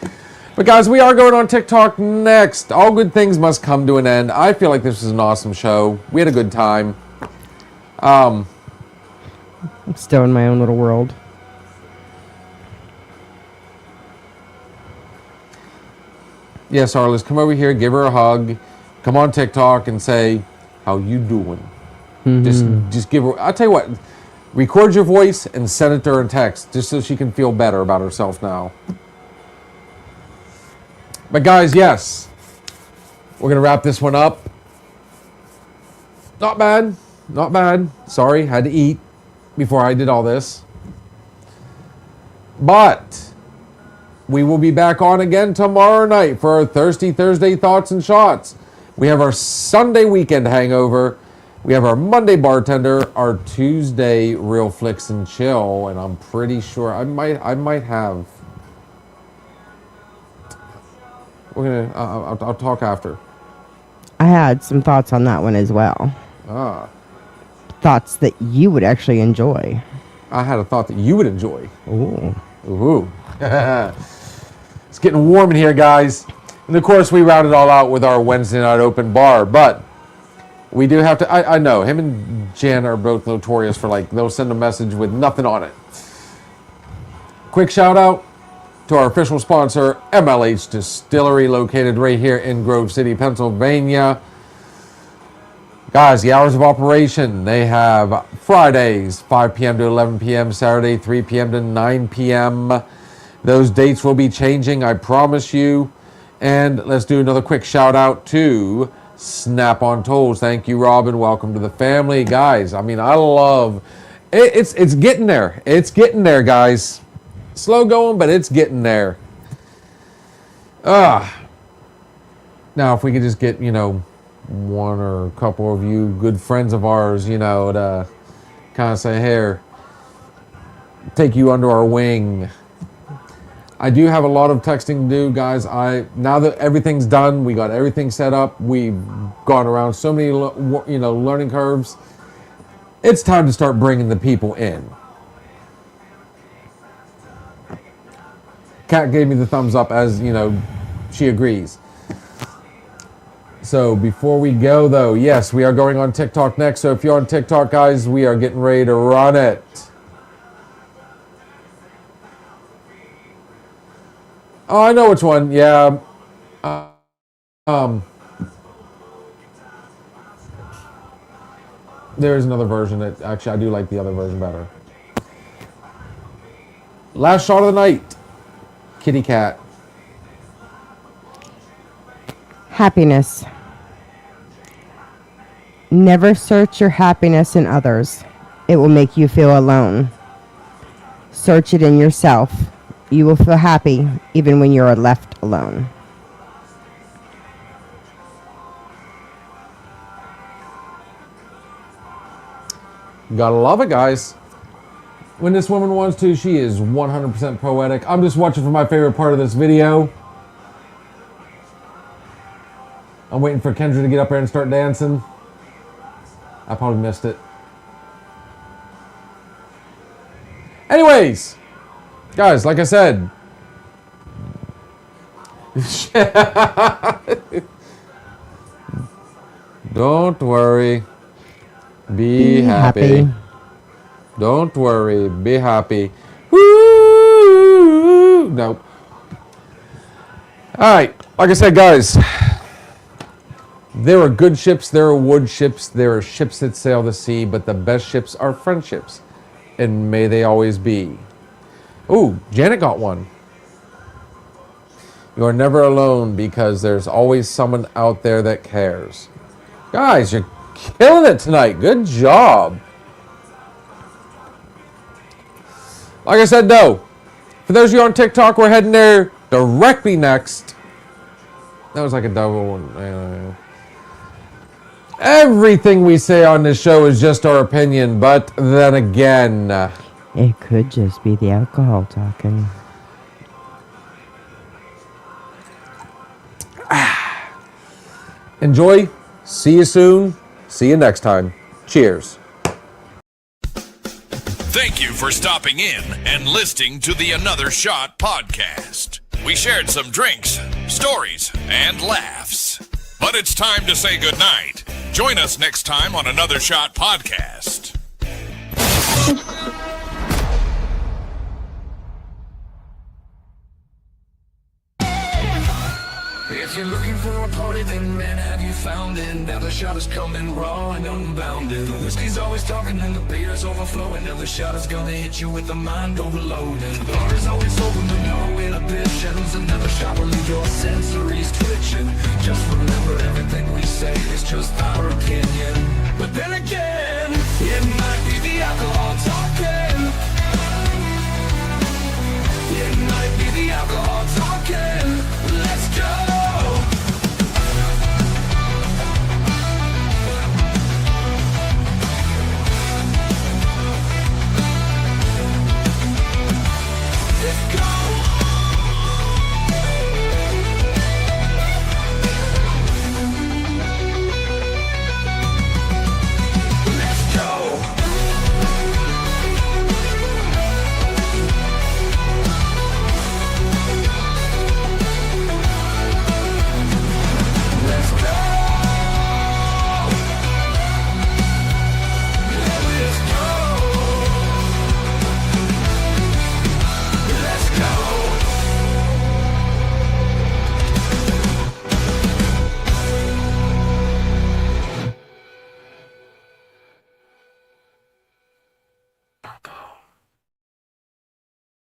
But guys, we are going on TikTok next. All good things must come to an end. I feel like this was an awesome show. We had a good time. I'm still in my own little world. Yes, Arliss, come over here, give her a hug, come on TikTok and say, how you doing? Just give her, I'll tell you what, record your voice and send it to her in text, just so she can feel better about herself now. But guys, yes, we're going to wrap this one up. Not bad, not bad. Sorry, had to eat before I did all this. But we will be back on again tomorrow night for our Thirsty Thursday Thoughts and Shots. We have our Sunday weekend hangover. We have our Monday bartender, our Tuesday real flicks and chill, and I'm pretty sure I might have. We're gonna. I'll talk after. I had some thoughts on that one as well. Thoughts that you would actually enjoy. I had a thought that you would enjoy. Ooh. Ooh. It's getting warm in here, guys. And of course, we round it all out with our Wednesday night open bar. But we do have to, I know, him and Jan are both notorious for, like, they'll send a message with nothing on it. Quick shout out to our official sponsor, MLH Distillery, located right here in Grove City, Pennsylvania. Guys, the hours of operation, they have Fridays, 5 p.m. to 11 p.m., Saturday, 3 p.m. to 9 p.m. Those dates will be changing, I promise you. And let's do another quick shout out to Snap-on Tolls. Thank you, Robin. Welcome to the family. Guys, I mean, I love it. It's getting there. It's getting there, guys. Slow going, but it's getting there. Now, if we could just get, one or a couple of you good friends of ours, to kind of say, here, take you under our wing. I do have a lot of texting to do, guys. Now that everything's done, we got everything set up. We've gone around so many, learning curves. It's time to start bringing the people in. Kat gave me the thumbs up as, she agrees. So before we go, though, yes, we are going on TikTok next. So if you're on TikTok, guys, we are getting ready to run it. Oh, I know which one. Yeah. There is another version that actually I do like the other version better. Last shot of the night. Kitty cat. Happiness. Never search your happiness in others. It will make you feel alone. Search it in yourself. You will feel happy even when you are left alone. Gotta love it, guys. When this woman wants to, she is 100% poetic. I'm just watching for my favorite part of this video. I'm waiting for Kendra to get up there and start dancing. I probably missed it. Anyways, guys, like I said, don't worry. Be happy. Don't worry. Be happy. Woo! Nope. All right. Like I said, guys, there are good ships, there are wood ships, there are ships that sail the sea, but the best ships are friendships, and may they always be. Ooh, Janet got one. You are never alone because there's always someone out there that cares. Guys, you're killing it tonight. Good job. Like I said, though, for those of you on TikTok, we're heading there directly next. That was like a double one. Everything we say on this show is just our opinion, but then again, It could just be the alcohol talking. enjoy. See you soon. See you next time. Cheers. Thank you for stopping in and listening to the Another Shot podcast. We shared some drinks, stories, and laughs. But it's time to say goodnight. Join us next time on Another Shot podcast. If you're looking for a party, then man, have you found it? Now the shot is coming raw and unbounded. The whiskey's always talking and the beer's overflowing. Now the shot is gonna hit you with the mind overloaded. The bar is always open, but nowhere to